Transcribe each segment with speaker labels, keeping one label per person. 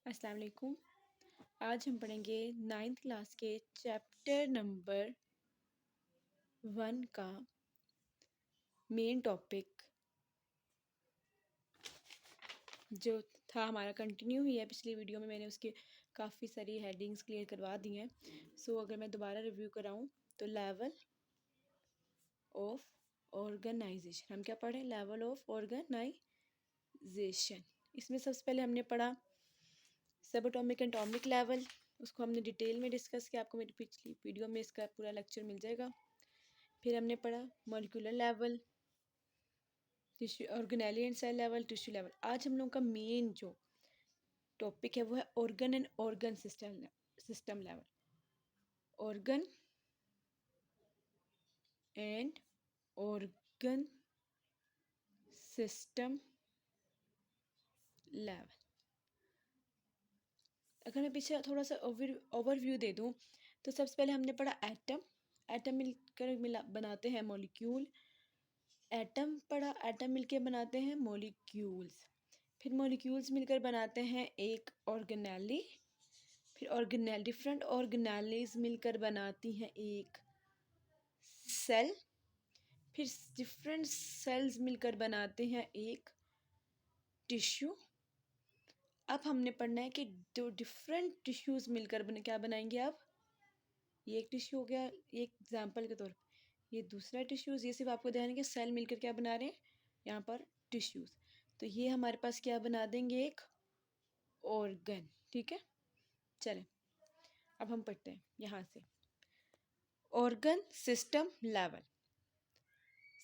Speaker 1: अस्सलाम वालेकुम। आज हम पढ़ेंगे 9th क्लास के चैप्टर नंबर 1 का मेन टॉपिक जो था हमारा कंटिन्यू ही है। पिछली वीडियो में मैंने उसके काफ़ी सारी हेडिंग्स क्लियर करवा दी हैं। अगर मैं दोबारा रिव्यू कराऊं तो लेवल ऑफ ऑर्गेनाइजेशन, हम क्या पढ़ें? Level of organisation. इसमें सबसे पहले हमने पढ़ा सब एटॉमिक एंड एटॉमिक लेवल, उसको हमने डिटेल में डिस्कस किया। आपको मेरी पिछली वीडियो में इसका पूरा लेक्चर मिल जाएगा। फिर हमने पढ़ा molecular level, tissue organelle and cell level, tissue level. आज हम लोगों का मेन जो टॉपिक है वो है organ and organ system level. Organ and organ system level. अगर मैं पीछे थोड़ा सा ओवरव्यू दे दूं तो सबसे पहले हमने पढ़ा एटम। एटम मिलकर बनाते हैं मॉलिक्यूल। एटम पढ़ा, एटम मिलकर बनाते हैं मॉलिक्यूल्स। फिर मॉलिक्यूल्स मिलकर बनाते हैं एक ऑर्गेनेली। फिर डिफरेंट ऑर्गेनेलीज मिलकर बनाती हैं एक सेल। फिर डिफरेंट सेल्स मिलकर बनाते हैं एक टिश्यू। अब हमने पढ़ना है कि दो डिफरेंट टिश्यूज मिलकर क्या बनाएंगे। अब ये एक टिश्यू हो गया, एक एग्जांपल के तौर पर। ये दूसरा टिश्यूज, ये सिर्फ आपको ध्यान है कि सेल मिलकर क्या बना रहे हैं यहाँ पर टिश्यूज। तो ये हमारे पास क्या बना देंगे? एक ऑर्गन। ठीक है, चलें अब हम पढ़ते हैं यहाँ से ऑर्गन सिस्टम लेवल।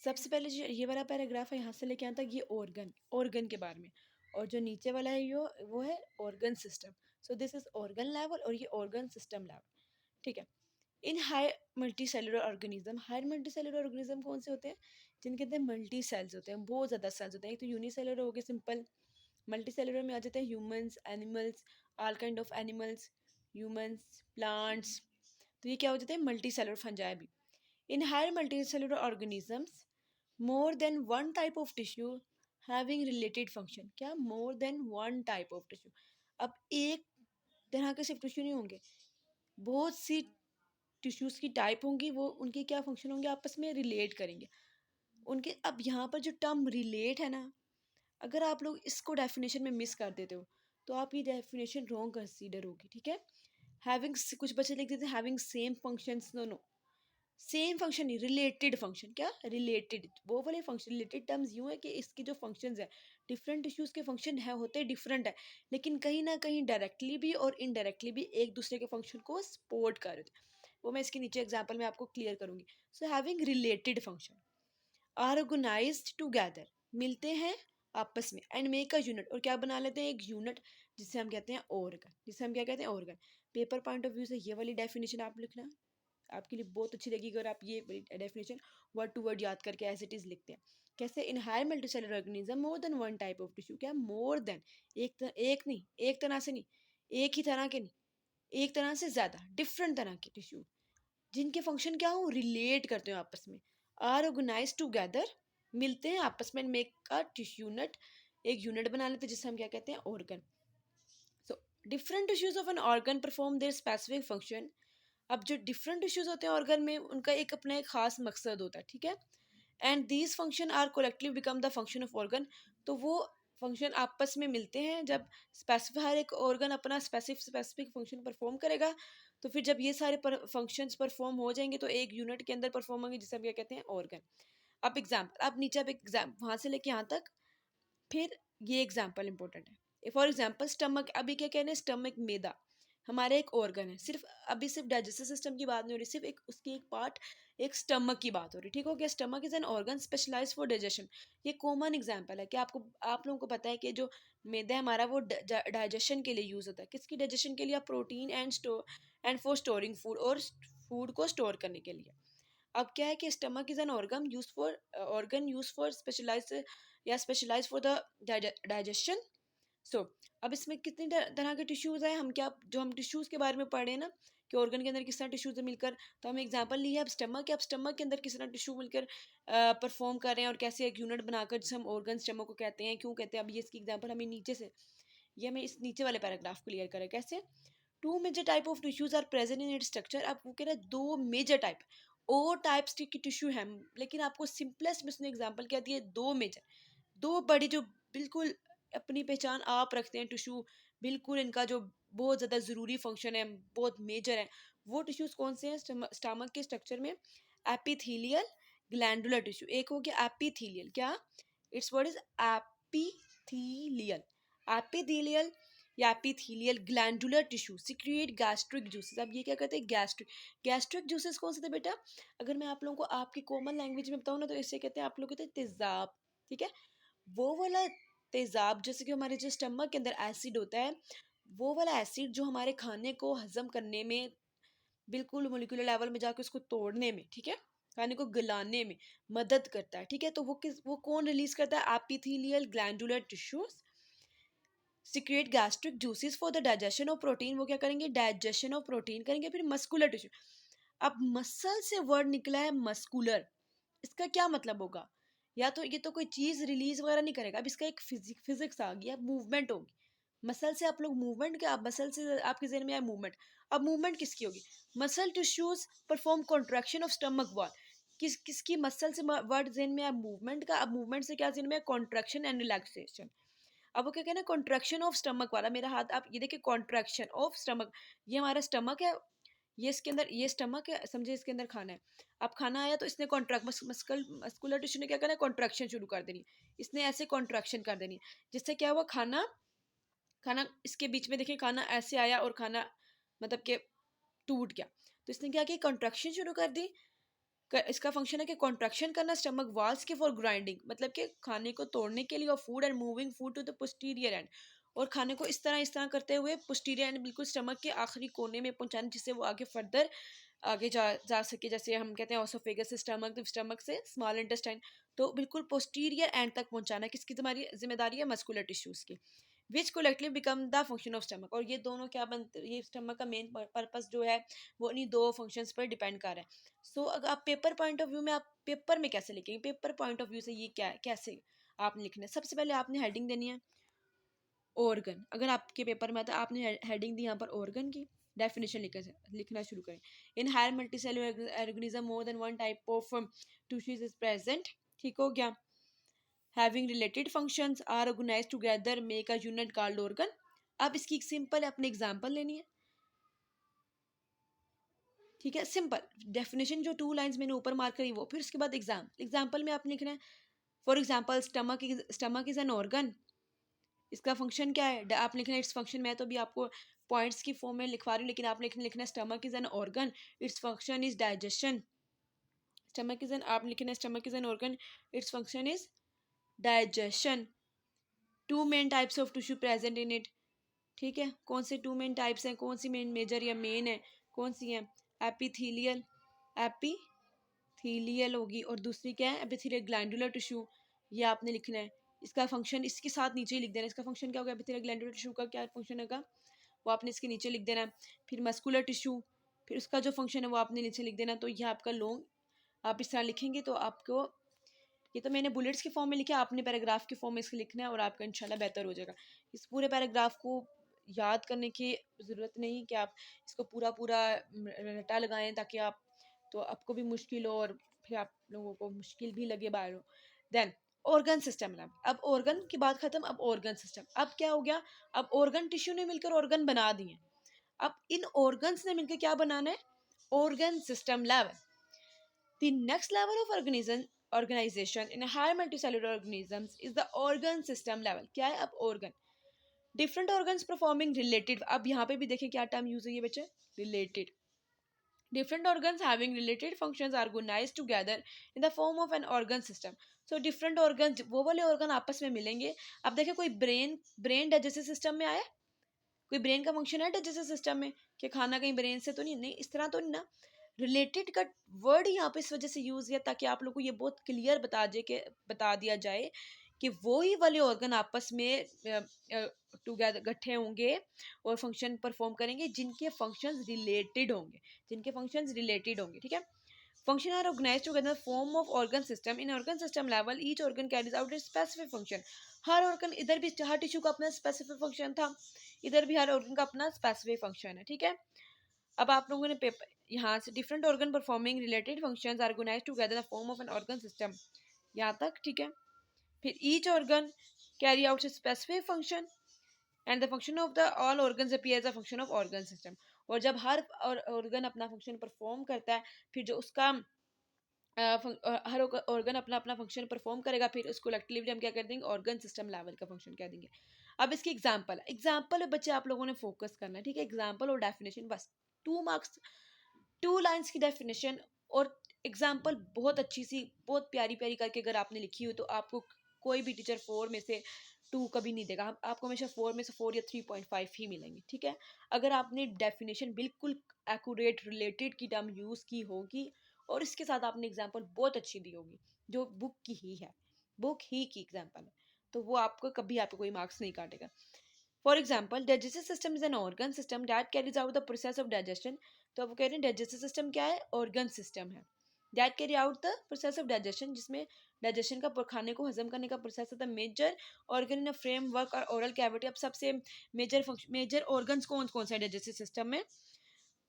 Speaker 1: सबसे पहले जो ये वाला पैराग्राफ है यहाँ से लेके यहाँ तक, ये ऑर्गन के बारे में। और जो नीचे वाला है वो है organ system. So this is organ level और ये ऑर्गन सिस्टम लेवल। ठीक है। इन high multi cellular organism, high multi cellular organism कौन से होते हैं? जिनके अंदर मल्टी सेल्स होते हैं, बहुत ज़्यादा सेल्स होते हैं। एक तो यूनिसेलुलर हो गए सिंपल, मल्टी सेलुलर में आ जाते हैं humans, animals, all kind of animals, humans, plants. तो ये क्या हो जाते हैं? मल्टी सेलुलर फंजाई भी। In higher multi cellular organisms more than one type of tissue having related function। क्या? more than one type of tissue। अब एक तरह के सिर्फ टिश्यू नहीं होंगे, बहुत सी टिश्यूज की टाइप होंगी, वो उनके क्या फंक्शन होंगे, आपस में रिलेट करेंगे उनके। अब यहाँ पर जो टर्म रिलेट है ना, अगर आप लोग इसको डेफिनेशन में मिस कर देते हो तो आप ये डेफिनेशन रॉन्ग कंसीडर होगी। ठीक है। हैविंग, कुछ बच्चे लिख देते हैं having same functions. No no, same function नहीं, रिलेटेड फंक्शन। क्या? रिलेटेड, वो वाले फंक्शन। रिलेटेड टर्म्स यूँ है कि इसकी जो फंक्शंस है, डिफरेंट टिश्यूज के फंक्शन है होते डिफरेंट है, लेकिन कहीं ना कहीं डायरेक्टली भी और इनडायरेक्टली भी एक दूसरे के फंक्शन को सपोर्ट कर रहे थे। वो मैं इसके नीचे एग्जाम्पल में आपको क्लियर करूंगी। So having related function, organised together, मिलते हैं आपस में, एंड मेक अ यूनिट, और क्या बना लेते हैं? एक यूनिट, जिसे हम कहते हैं ऑर्गन। जिसे हम क्या कहते हैं? Organ. Paper point of view से ये वाली डेफिनेशन आप लिखना, आपके लिए बहुत अच्छी लगेगी अगर आप ये डेफिनेशन वर्ड टू वर्ड याद करके एज इट इज लिखते हैं। कैसे? In higher multicellular organism more than one type of tissue. क्या? मोर देन, एक नहीं, एक तरह से नहीं, एक ही तरह के नहीं, एक तरह से ज्यादा डिफरेंट तरह के टिश्यू, जिनके फंक्शन क्या हो? रिलेट करते हो आपस में, आर ऑर्गेनाइज टूगेदर, मिलते हैं आपस में, मेक अ टिश्यू यूनिट, एक यूनिट बना लेते हैं जिसे हम क्या कहते हैं? Organ. So different tissues of an organ perform there specific function. अब जो डिफरेंट टिश्यूज होते हैं ऑर्गन में, उनका एक अपना एक खास मकसद होता है। ठीक है। And these function are collective become the function of organ. तो वो फंक्शन आपस में मिलते हैं जब स्पेसिफिक, हर एक ऑर्गन अपना स्पेसिफिक फंक्शन परफॉर्म करेगा। तो फिर जब ये सारे फंक्शंस परफॉर्म हो जाएंगे तो एक यूनिट के अंदर परफॉर्म होंगे, जिसे हम क्या कहते हैं? ऑर्गन। अब एग्जाम्पल, अब नीचे, अब एग्जाम वहाँ से लेके यहाँ तक, फिर ये एग्जाम्पल इंपॉर्टेंट है। फॉर एग्जाम्पल स्टमक, अभी क्या कहने हैं? स्टमक, मैदा हमारा एक ऑर्गन है। सिर्फ अभी सिर्फ डाइजेस्टिव सिस्टम की बात नहीं हो रही, सिर्फ एक उसकी एक पार्ट, एक स्टमक की बात हो रही। ठीक हो गया। Stomach is an organ specialise for digestion. ये कॉमन एग्जांपल है कि आप लोगों को पता है कि जो मैदा है हमारा, वो डाइजेशन के लिए यूज होता है। किसकी डाइजेशन के लिए? Protein and for storing food, और फूड को स्टोर करने के लिए। अब क्या है कि stomach is an organ use for specialise, या स्पेशलाइज फॉर द डाइजेशन। अब इसमें कितनी तरह के टिश्यूज हैं? हम क्या, जो हम टिश्यूज के बारे में पढ़े ना कि ऑर्गन के अंदर किस तरह टिश्यूज मिलकर, तो हम एग्जांपल लिए अब स्टमक है। अब स्टमक के अंदर किस तरह टिश्यू मिलकर परफॉर्म कर रहे हैं और कैसे एक यूनिट बनाकर, जिसे हम ऑर्गन स्टमक को कहते हैं। क्यों कहते हैं? अब ये इसकी एग्जांपल हमें नीचे से ये हमें इस नीचे वाले पैराग्राफ क्लियर करें कैसे। Two major type of tissues are present in it structure. अब वो कह रहे हैं दो मेजर टाइप और टाइप्स की टिश्यू है, लेकिन आपको सिंपलेस्ट में उसने एग्जाम्पल क्या दिए, दो मेजर, दो बड़ी जो बिल्कुल अपनी पहचान आप रखते हैं टिश्यू, बिल्कुल इनका जो बहुत ज़्यादा ज़रूरी फंक्शन है, बहुत मेजर है, वो टिश्यूज कौन से हैं स्टमक के स्ट्रक्चर में। Epithelial, glandular tissue. एक हो गया एपिथेलियल, क्या it's word is epithelial. Epithelial या epithelial glandular tissue secrete gastric juices. अब ये क्या कहते हैं, गैस्ट्रिक जूसेस कौन से थे बेटा, अगर मैं आप लोगों को आपकी कॉमन लैंग्वेज में बताऊँ ना तो इसे कहते हैं, आप लोग कहते हैं तेजाब, ठीक है। वो वाला तेजाब, जैसे कि हमारे जो स्टमक के अंदर एसिड होता है, वो वाला एसिड जो हमारे खाने को हजम करने में, बिल्कुल मोलिकुलर लेवल में जाकर उसको तोड़ने में, ठीक है, खाने को गलाने में मदद करता है, ठीक है। तो वो कौन रिलीज करता है, epithelial glandular tissues secrete gastric juices for the digestion of protein. वो क्या करेंगे, डाइजेशन ऑफ प्रोटीन करेंगे। फिर मस्कुलर टिश्यू, अब मसल से वर्ड निकला है मस्कुलर, इसका क्या मतलब होगा, या तो ये तो कोई चीज रिलीज वगैरह नहीं करेगा, अब इसका एक फिजिक्स आ गया, मूवमेंट होगी। मसल से आप लोग मूवमेंट, क्या आप मसल से आपके जहन में आया मूवमेंट, अब मूवमेंट किसकी होगी, muscle tissues perform contraction of stomach wall. किसकी मसल से वर्ड जहन में आया मूवमेंट का, अब मूवमेंट से क्या जहन में, कॉन्ट्रैक्शन एंड रिलैक्सेशन। अब वो क्या कहना है, कॉन्ट्रैक्शन ऑफ स्टमक वाला, मेरा हाथ आप ये देखिए, कॉन्ट्रैक्शन ऑफ स्टमक, ये हमारा स्टमक है, ये इसके अंदर ये स्टमक है, समझे, इसके अंदर खाना है। अब खाना आया तो इसने कॉन्ट्रैक्ट मस्कुलर टिश्यू ने क्या करना है, कॉन्ट्रैक्शन शुरू कर देनी, इसने ऐसे कॉन्ट्रैक्शन कर देनी, जिससे क्या हुआ, खाना खाना इसके बीच में देखिए, खाना ऐसे आया और खाना मतलब कि टूट गया, तो इसने क्या किया, कॉन्ट्रैक्शन शुरू कर दी। इसका फंक्शन है कि कॉन्ट्रैक्शन करना स्टमक वाल्स के फॉर ग्राइंडिंग, मतलब कि खाने को तोड़ने के लिए, और food and moving food to the posterior end, और खाने को इस तरह करते हुए पोस्टीरियर एंड बिल्कुल स्टमक के आखिरी कोने में पहुंचाना, जिससे वो आगे फर्दर आगे जा सके, जैसे हम कहते हैं ओसोफेगस से स्टमक, तो स्टमक से स्मॉल इंटेस्टाइन, तो बिल्कुल पोस्टीरियर एंड तक पहुंचाना किसकी जिम्मेदारी है, मस्कुलर टिश्यूज की, which collective become the function of stomach. और ये दोनों क्या बनते, ये स्टमक का मेन पर्पस जो है वो इन्हीं दो फंक्शंस पर डिपेंड कर रहा है। सो अगर आप पेपर पॉइंट ऑफ व्यू में, आप पेपर में कैसे लिखेंगे, पेपर पॉइंट ऑफ व्यू से ये क्या है, कैसे आपने लिखना है, सबसे पहले आपने हेडिंग देनी है ऑर्गन। अगर आपके पेपर में आता है, आपने हेडिंग दी यहाँ पर ऑर्गन की, डेफिनेशन लिखना शुरू करें। In higher multicellular organism more than one type of tissues is present, ठीक हो गया। Having related functions are organised together make a unit called organ. अब इसकी एक सिंपल अपने एग्जांपल लेनी है, ठीक है, सिंपल डेफिनेशन जो 2 लाइंस मैंने ऊपर मार्क करी वो, फिर उसके बाद एग्जाम्पल में आपने लिखना है, for example stomach is an organ, इसका फंक्शन क्या है, आप लिखना है इट्स फंक्शन, मैं तो भी आपको पॉइंट्स की फॉर्म में लिखवा रही हूँ, लेकिन आपने लिखना है stomach is an organ, its function is digestion. Stomach is an, आप लिखना है stomach is an organ, its function is digestion. Two main types of tissue present in it, ठीक है, कौन से टू मेन टाइप्स हैं, कौन सी मेन मेजर या मेन है, कौन सी है, एपिथेलियल, एपिथेलियल होगी, और दूसरी क्या है, एपिथेलियल ग्लैंडुलर टिश्यू, ये आपने लिखना है। इसका फंक्शन इसके साथ नीचे ही लिख देना, इसका फंक्शन क्या होगा, एपिथेलियल ग्लैंडुलर टिश्यू का क्या फंक्शन होगा, वो आपने इसके नीचे लिख देना। फिर मस्कुलर टिश्यू, फिर उसका जो फंक्शन है वो आपने नीचे लिख देना। तो यह आपका लॉन्ग, आप इस तरह लिखेंगे तो आपको, ये तो मैंने बुलेट्स के फॉर्म में लिखा, आपने पैराग्राफ के फॉर्म में इसको लिखना है, और आपका इंशाल्लाह बेहतर हो जाएगा। इस पूरे पैराग्राफ को याद करने की ज़रूरत नहीं कि आप इसको पूरा पूरा रटा लगाएं, ताकि आप, तो आपको भी मुश्किल हो और फिर आप लोगों को मुश्किल भी लगे बाहर हो। देन ऑर्गन सिस्टम, अब ऑर्गन की बात खत्म, अब ऑर्गन सिस्टम, अब क्या हो गया, अब ऑर्गन टिश्यू ने मिलकर ऑर्गन बना दिए, अब इन ऑर्गन्स ने मिलकर क्या बनाना है, organ system level. The next level of organization in higher multicellular organisms is the organ system level. क्या है अब organ? Different organs performing related. अब यहाँ पे भी देखें क्या टर्म यूज है ये बच्चे, related. Different organs having related functions are organized together in the form of an organ system. So different organs, वो वाले organ आपस में मिलेंगे। अब देखें कोई brain digestive system में आया, कोई ब्रेन का फंक्शन है डाइजेस्टिव सिस्टम में, कि खाना कहीं ब्रेन से तो नहीं, इस तरह तो नहीं ना। रिलेटेड का वर्ड यहाँ पे इस वजह से यूज किया ताकि आप लोग को ये बहुत क्लियर बता दिया जाए कि वो ही वाले ऑर्गन आपस में टुगेदर इकट्ठे होंगे और फंक्शन परफॉर्म करेंगे जिनके फंक्शंस रिलेटेड होंगे, ठीक है। Function are organized together in the form of organ system. In organ system level, each organ carries out a specific function. Her organ, इधर भी हर टिश्यू का अपना specific function था, इधर भी हर organ का अपना specific function है, ठीक है। अब आप लोगों ने पेपर यहाँ से different organ performing related functions are organized together in the form of an organ system, यहाँ तक ठीक है। फिर each organ carry out a specific function and the function of the all organs appear as a function of organ system. और जब हर organ अपना function perform करता है, फिर जो उसका हर ऑर्गन अपना अपना फंक्शन परफॉर्म करेगा, फिर उसको कलेक्टिवली हम क्या कर देंगे, ऑर्गन सिस्टम लेवल का फंक्शन कह देंगे। अब इसकी एग्जांपल बच्चे आप लोगों ने फोकस करना है, ठीक है। एग्जांपल और डेफिनेशन बस 2 मार्क्स, 2 लाइंस की डेफिनेशन और एग्जांपल बहुत अच्छी सी, बहुत प्यारी प्यारी करके अगर आपने लिखी हो तो आपको कोई भी टीचर 4 में से 2 कभी नहीं देगा, आपको हमेशा 4 में से 4 या 3.5 ही मिलेंगे, ठीक है। अगर आपने डेफिनेशन बिल्कुल एक्यूरेट रिलेटेड की टर्म यूज़ की होगी और इसके साथ आपने एग्जांपल बहुत अच्छी दी होगी जो बुक की ही है, बुक ही की एग्जांपल है, तो वो आपको कभी आपको कोई मार्क्स नहीं काटेगा। For example, digestive system is an organ system that carries out the process of digestion. तो आप कह रहे हैं डाइजेस्टिव सिस्टम क्या है, ऑर्गन सिस्टम है। That carry out the process of digestion, जिसमें डाइजेशन का, खाने को हजम करने का प्रोसेस होता है। Major organ in a framework और ओरल कैविटी। अब सबसे मेजर ऑर्गन्स कौन कौन से डाइजेस्टिव सिस्टम में,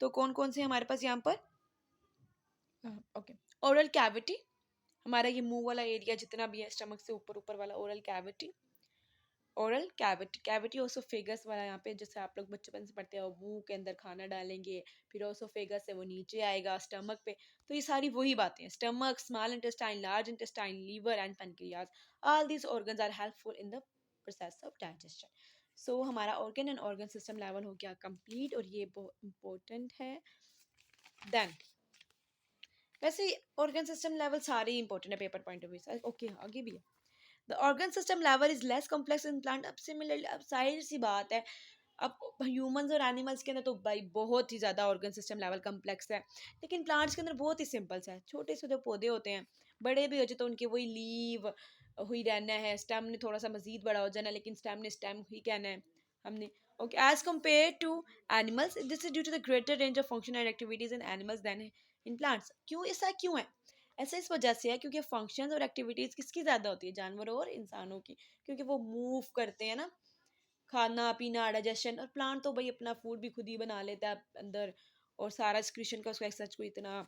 Speaker 1: तो कौन कौन से हमारे पास यहाँ पर, ओके, ओरल कैविटी, हमारा ये मुंह वाला एरिया जितना भी है स्टमक से ऊपर ऊपर वाला oral cavity, oral cavity, cavity oesophagus वाला, यहाँ पे जैसे आप लोग बचपन से पढ़ते हैं मुंह के अंदर खाना डालेंगे, फिर ओसोफेगस से वो नीचे आएगा स्टमक पे, तो ये सारी वही बातें हैं। Stomach, small intestine, large intestine, liver and pancreas, all these organs are helpful in the process of digestion. So हमारा organ and organ system level हो गया कंप्लीट, और ये बहुत इंपॉर्टेंट है। देन वैसे ऑर्गन सिस्टम लेवल सारे ही इंपॉर्टेंट है पेपर पॉइंट ऑफ व्यू से, ओके आगे भी है। The organ system level is less complex in plant. अब सिमिलरली, अब जाहिर सी बात है, अब ह्यूमंस और एनिमल्स के अंदर तो भाई बहुत ही ज़्यादा ऑर्गन सिस्टम लेवल कम्प्लेक्स है, लेकिन प्लांट्स के अंदर बहुत ही सिंपल सा है। छोटे छोटे पौधे होते हैं, बड़े भी हो जाए तो उनके वही लीव हुई रहना है, स्टेम ने थोड़ा सा मजीद बड़ा हो जाना है, लेकिन स्टेम ने स्टेम ही कहना है हमने, okay. As compare to animals, this is due to the greater range of function and activities in animals than in plants. क्यों, ऐसा क्यों है? ऐसा इस वजह से है क्योंकि फंक्शंस और एक्टिविटीज़ किसकी ज़्यादा होती है, जानवरों और इंसानों की, क्योंकि वो मूव करते हैं ना, खाना पीना डाइजेशन। और प्लांट तो भाई अपना फूड भी खुद ही बना लेता है अंदर, और सारा एक्सक्रीशन का उसका सच कोई इतना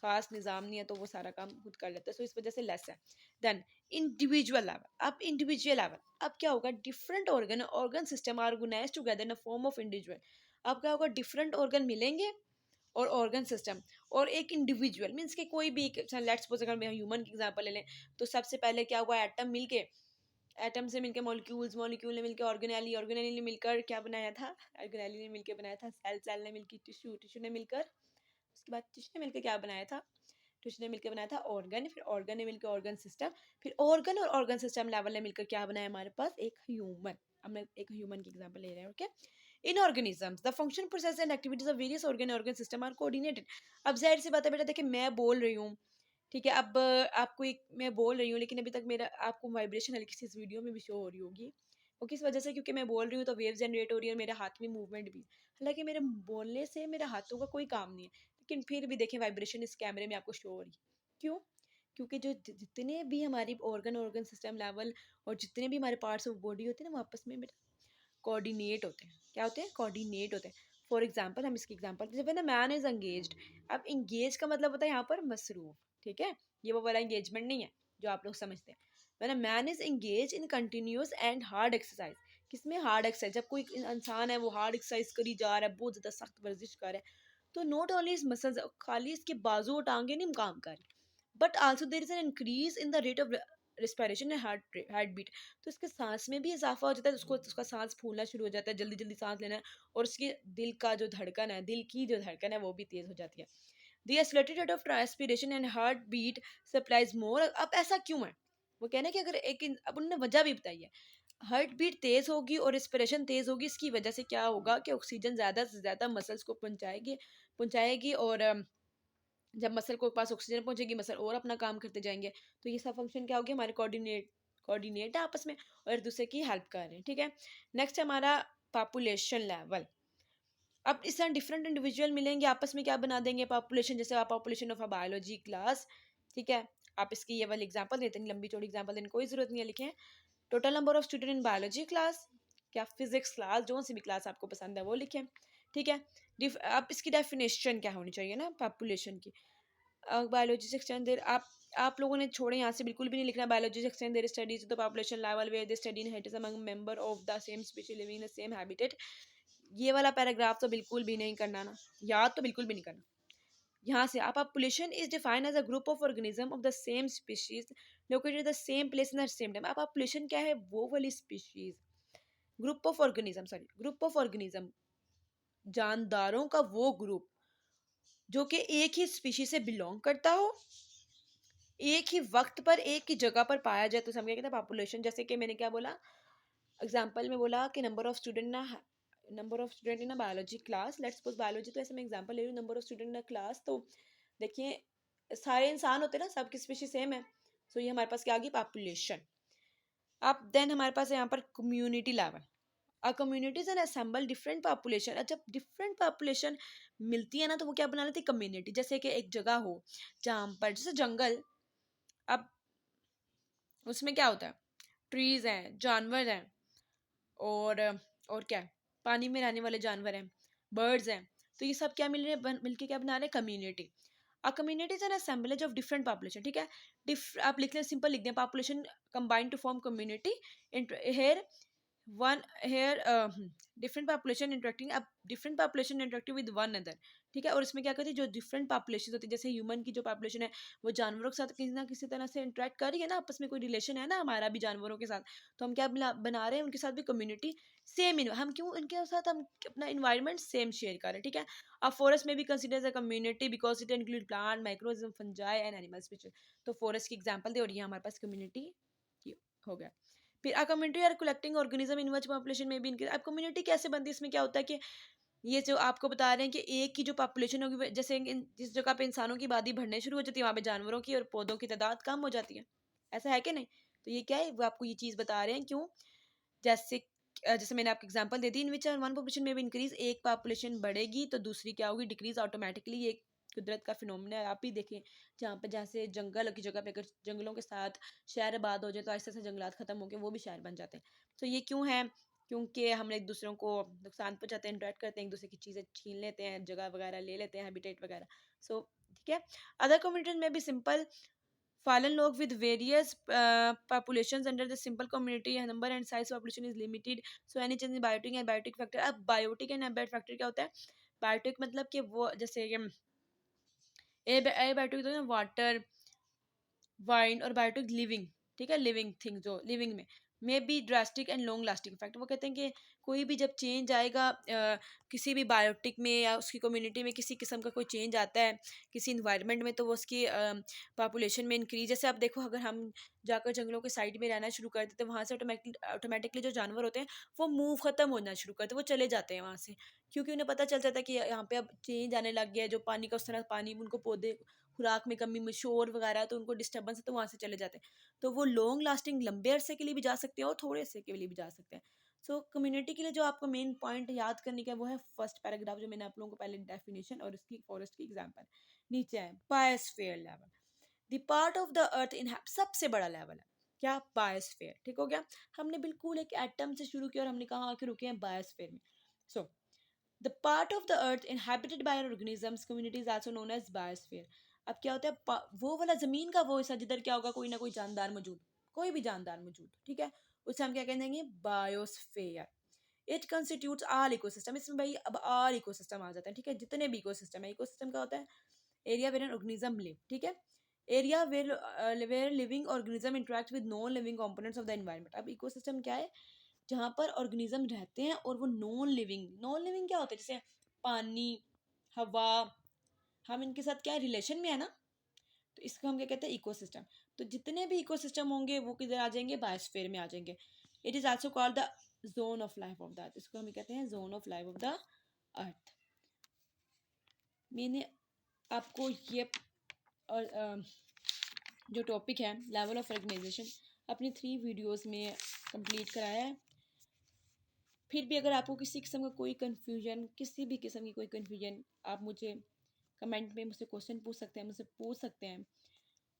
Speaker 1: खास निज़ाम नहीं है, तो वो सारा काम खुद कर लेता है, सो इस वजह से लेस है। देन इंडिविजुअल लेवल, अब इंडिविजुअल लेवल, अब क्या होगा, different organ system are organised together in a form of individual. अब क्या होगा, डिफरेंट ऑर्गन मिलेंगे और ऑर्गन सिस्टम, और एक इंडिविजुअल मीन्स के कोई भी, लेट्स सपोज अगर मैं ह्यूमन की एग्जांपल ले लें, तो सबसे पहले क्या हुआ, एटम मिलके, एटम से मिलकर मॉलिक्यूल्स, मॉलिक्यूल ने मिलकर ऑर्गेनेली, ऑर्गेनेली ने मिलकर क्या बनाया था, ऑर्गेनेली ने मिलकर बनाया था सेल, सेल ने मिलकर टिश्यू, टिश्यू ने मिलकर, उसके बाद टिश्यू ने मिलकर क्या बनाया था, टिश्यू ने मिलकर बनाया था ऑर्गन, फिर ऑर्गन ने मिलकर ऑर्गन सिस्टम, फिर ऑर्गन और ऑर्गन सिस्टम लेवल ने मिलकर क्या बनाया हमारे पास, एक ह्यूमन। अब मैं एक ह्यूमन की एग्जांपल ले रहे हैं, okay. In organisms the function process and activities of various organ system are coordinated. अब जाहिर सी बात है बेटा, देखिए मैं बोल रही हूँ, ठीक है, अब आपको एक मैं बोल रही हूँ, लेकिन अभी तक मेरा आपको वाइब्रेशन हल्की सी इस वीडियो में भी शो हो रही होगी, वो किस वजह से, क्योंकि मैं बोल रही हूँ तो वेव जनरेट हो रही है और मेरे हाथ में मूवमेंट भी, हालांकि मेरे बोलने से मेरे हाथों का कोई काम नहीं है, लेकिन फिर भी देखें वाइब्रेशन इस कैमरे में आपको शो हो रही है। क्यों? क्योंकि जो जितने भी हमारी ऑर्गन सिस्टम लेवल और जितने भी हमारे पार्ट्स ऑफ बॉडी होते हैं ना, वो आपस में कोऑर्डिनेट होते हैं। क्या होते हैं? कोऑर्डिनेट होते हैं। फॉर एग्जाम्पल, हम इसकी एग्जाम्पल, जब है ना मैन इज एंगेज्ड, अब इंगेज का मतलब होता है यहाँ पर मसरूफ, ठीक है, ये वो वाला एंगेजमेंट नहीं है जो आप लोग समझते हैं। When man is engage in continuous and hard exercise, किसमें हार्ड एक्सरसाइज, जब कोई इंसान है वो हार्ड एक्सरसाइज करी जा रहा है, बहुत ज़्यादा सख्त वर्जिश कर रहा है, तो नॉट ओनली इज मसल्स, खाली इसके बाजू और टांगे नहीं काम कर रही, but also there is an increase in the rate of respiration and heart beat. तो इसके सांस में भी इजाफा हो जाता है, उसको उसका सांस फूलना शुरू हो जाता है, जल्दी जल्दी सांस लेना है, और उसके दिल का जो धड़कन है, दिल की जो धड़कन है वो भी तेज हो जाती है। The accelerated rate of transpiration and heart beat supplies more. अब ऐसा क्यों है? वो कहना है कि अगर एक अब उन्होंने वजह भी बताई है, हार्ट बीट तेज होगी और रेस्पिरेशन तेज होगी, इसकी वजह से क्या होगा कि ऑक्सीजन ज़्यादा से ज़्यादा मसल्स को पहुंचाएगी पहुंचाएगी और जब मसल को पास ऑक्सीजन पहुंचेगी, मसल और अपना काम करते जाएंगे, तो ये सब फंक्शन क्या होगी, हमारे कोऑर्डिनेट है आपस में और एक दूसरे की हेल्प कर रहे हैं, ठीक है। नेक्स्ट हमारा पॉपुलेशन लेवल। अब इस तरह डिफरेंट इंडिविजुअल मिलेंगे, आपस में क्या बना देंगे पॉपुलेशन, जैसे आप population of a biology class, ठीक है। आप इसकी ये वाली एग्जांपल देते हैं, लंबी चौड़ी एग्जांपल देने की कोई जरूरत नहीं है, लिखें total number of student in biology class, क्या फिजिक्स क्लास, जो सी भी क्लास आपको पसंद है वो लिखें, ठीक है। अब इसकी डेफिनेशन क्या होनी चाहिए ना पॉपुलेशन की, बायोलॉजी से एक्सटेंड देर, आप लोगों ने छोड़े यहाँ से बिल्कुल भी नहीं लिखना बायोलॉजी से extend their studies the population level where the study inheritance among member of the same species living in the same habitat. ये वाला पैराग्राफ तो बिल्कुल भी नहीं करना ना, याद तो बिल्कुल भी नहीं करना। यहाँ से आप population is defined as a group of organism of the same species located the same place in the same time. अब पॉपुलेशन क्या है, वो वाली species, group of organism, sorry group of organism, जानदारों का वो ग्रुप जो कि एक ही स्पीशीज से बिलोंग करता हो, एक ही वक्त पर एक ही जगह पर पाया जाए, तो समझ गए पॉपुलेशन। जैसे कि मैंने क्या बोला एग्जाम्पल में, बोला कि नंबर ऑफ स्टूडेंट ना, number of student in biology class, let's suppose biology, तो ऐसे मैं एग्जांपल ले रही हूँ, number of student in class, तो देखिए सारे इंसान होते हैं ना, सबकी स्पीशीज सेम है, सो ये हमारे पास क्या आ गई पॉपुलेशन। अब देन हमारे पास यहाँ पर community level, a community and assemble different population. जब डिफरेंट पॉपुलेशन मिलती है ना, तो वो क्या बना लेती है कम्युनिटी। जैसे कि एक जगह हो जहाँ पर, जैसे जंगल, अब उसमें क्या होता है, ट्रीज हैं, जानवर हैं, और क्या है, पानी में रहने वाले जानवर हैं, बर्ड्स हैं, तो ये सब क्या मिल रहे हैं, मिलके क्या बना रहे हैं community. A community is an assemblage of different population, ठीक है। आप लिख लें, सिंपल लिख दें, population combine to form community. Here one here different population interacting, अब different population interacting with one other, ठीक है। और इसमें क्या करती है, जो डिफरेंट पॉपुलेशन होती है, जैसे ह्यूमन की जो पॉपुलेशन है वो जानवरों के साथ किसी ना किसी तरह से इंटरेक्ट कर रही है ना, आपस में कोई रिलेशन है ना हमारा भी जानवरों के साथ, तो हम क्या बना रहे हैं उनके साथ भी कम्युनिटी सेम। हम क्यों उनके साथ हम अपना इन्वायरमेंट सेम शेयर कर रहे हैं, ठीक है। अब फॉरेस्ट में भी consider a community because it include plant microorganism fungi and animal species, तो फॉरेस्ट की एग्जांपल दे, और ये हमारे पास कम्युनिटी हो गया। फिर a community are collecting organism in which population में भी इनके, अब कम्युनिटी कैसे बनती है, इसमें क्या होता है कि ये जो आपको बता रहे हैं कि एक की जो पॉपुलेशन होगी, जैसे जिस जगह पे इंसानों की आबादी बढ़ने शुरू हो जाती है, वहाँ पे जानवरों की और पौधों की तादाद कम हो जाती है, ऐसा है कि नहीं। तो ये क्या है, वो आपको ये चीज़ बता रहे हैं क्यों, जैसे जैसे मैंने आपको example they the, in which one population में भी इंक्रीज, एक पॉपुलेशन बढ़ेगी तो दूसरी क्या होगी डिक्रीज ऑटोमेटिकली। ये कुदरत का फिनोमेना है, आप ही देखें, जहाँ पे जैसे जंगल की जगह पे अगर जंगलों के साथ शहर आबाद हो जाए, तो ऐसे ऐसे जंगलात खत्म होकर वो भी शहर बन जाते हैं। तो ये क्यों है, क्योंकि हम एक दूसरों को नुकसान पहुंचाते हैं, इंटरेक्ट करते हैं, एक दूसरे की चीज़ें छीन लेते हैं, जगह वगैरह ले लेते हैं, हैबिटेट वगैरह। सो ठीक है। अदर कम्युनिटीज में भी simple fallen log with various populations under the simple community number and size population is limited, so any change in biotic and biotic factor। अब biotic and abiotic factor क्या होता है, biotic मतलब कि वो जैसे एबायोटिक तो ना वाटर, वाइन, और बायोटिक लिविंग, ठीक है, लिविंग थिंग जो लिविंग में be drastic and long lasting effect. वो कहते हैं कि कोई भी जब चेंज आएगा किसी भी बायोटिक में या उसकी कम्युनिटी में, किसी किस्म का कोई चेंज आता है किसी इन्वायरमेंट में, तो वो उसकी पॉपुलेशन में इंक्रीज, जैसे आप देखो अगर हम जाकर जंगलों के साइड में रहना शुरू कर देते हैं, वहाँ से ऑटोमेटिकली जो जानवर होते हैं वो मूव खत्म होना शुरू करते हैं, वो चले जाते हैं वहाँ से, क्योंकि उन्हें पता चल जाता है कि यहाँ पे अब चेंज आने लग गया है, जो पानी का उस तरह पानी उनको पौधे खुराक में कमी में शोर वगैरह, तो उनको डिस्टर्बेंस है, तो वहाँ से चले जाते हैं। तो वो लॉन्ग लास्टिंग लंबे अरसे के लिए भी जा सकते हैं और थोड़े अरसे के लिए भी जा सकते हैं। सो कम्युनिटी के लिए जो आपको मेन पॉइंट याद करने का वो है फर्स्ट पैराग्राफ, जो मैंने आप लोगों को पहले डेफिनेशन और उसकी फॉरेस्ट की एग्जांपल नीचे है। Biosphere level, the part of the earth in, सबसे बड़ा लेवल है क्या, बायोस्फीयर, ठीक हो गया। हमने बिल्कुल एक एटम से शुरू किया और हमने कहा आके रुके हैं बायोस्फीयर में। So the part of the earth inhabited by organisms community is also known as biosphere. अब क्या होता है, वो वाला जमीन का वो हिस्सा जिधर क्या होगा, कोई ना कोई जानदार मौजूद, कोई भी जानदार मौजूद, ठीक है, उसे हम क्या कहेंगे biosphere. It constitutes all ecosystem, इसमें भाई अब ऑल इकोसिस्टम आ जाता है, ठीक है, जितने भी इकोसिस्टम है। इकोसिस्टम का होता है area where an organism live, ठीक है, area where living organism interact with non living components of the environment. अब इकोसिस्टम क्या है, जहाँ पर ऑर्गेनिज्म रहते हैं और वो नॉन लिविंग क्या होता है, जैसे पानी, हवा, हम इनके साथ क्या रिलेशन में है ना, तो इसको हम क्या कहते हैं इकोसिस्टम। तो जितने भी इकोसिस्टम होंगे वो किधर आ जाएंगे, बायोस्फीयर में आ जाएंगे। It is also called the zone of life of the अर्थ, इसको हम कहते हैं zone of life of the अर्थ। मैंने आपको ये और जो टॉपिक है लेवल ऑफ ऑर्गेनाइजेशन अपनी 3 वीडियोस में कंप्लीट कराया है। फिर भी अगर आपको किसी किस्म का कोई कन्फ्यूजन, किसी भी किस्म की कोई कन्फ्यूजन, आप मुझे कमेंट में मुझसे क्वेश्चन पूछ सकते हैं, मुझसे पूछ सकते हैं।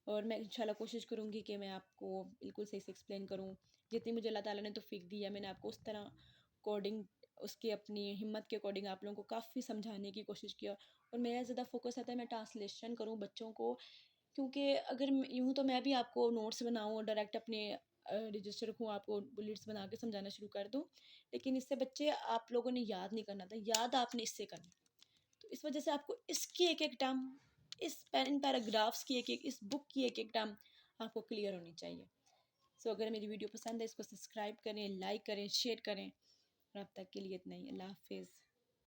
Speaker 1: और मैं इंशाल्लाह कोशिश करूँगी कि मैं आपको बिल्कुल सही से एक्सप्लेन करूँ। जितनी मुझे अल्लाह ताला ने तौफ़ीक दी है, मैंने आपको उस तरह अकॉर्डिंग, उसकी अपनी हिम्मत के अकॉर्डिंग आप लोगों को काफ़ी समझाने की कोशिश किया। और मेरा ज़्यादा फ़ोकस रहता है मैं ट्रांसलेशन करूँ बच्चों को, क्योंकि अगर यूँ तो मैं भी आपको नोट्स बनाऊँ और डायरेक्ट अपने रजिस्टर रखूँ, आपको बुलेट्स बना के समझाना शुरू कर दूँ, लेकिन इससे बच्चे आप लोगों ने याद नहीं करना था, याद आपने इससे करना। तो इस वजह से आपको इसकी एक-एक टर्म, इन पैराग्राफ्स की एक-एक, इस बुक की एक-एक टर्म आपको क्लियर होनी चाहिए। सो अगर मेरी वीडियो पसंद है, इसको सब्सक्राइब करें, लाइक करें, शेयर करें। और अब तक के लिए इतना ही। अल्लाह हाफ़िज़।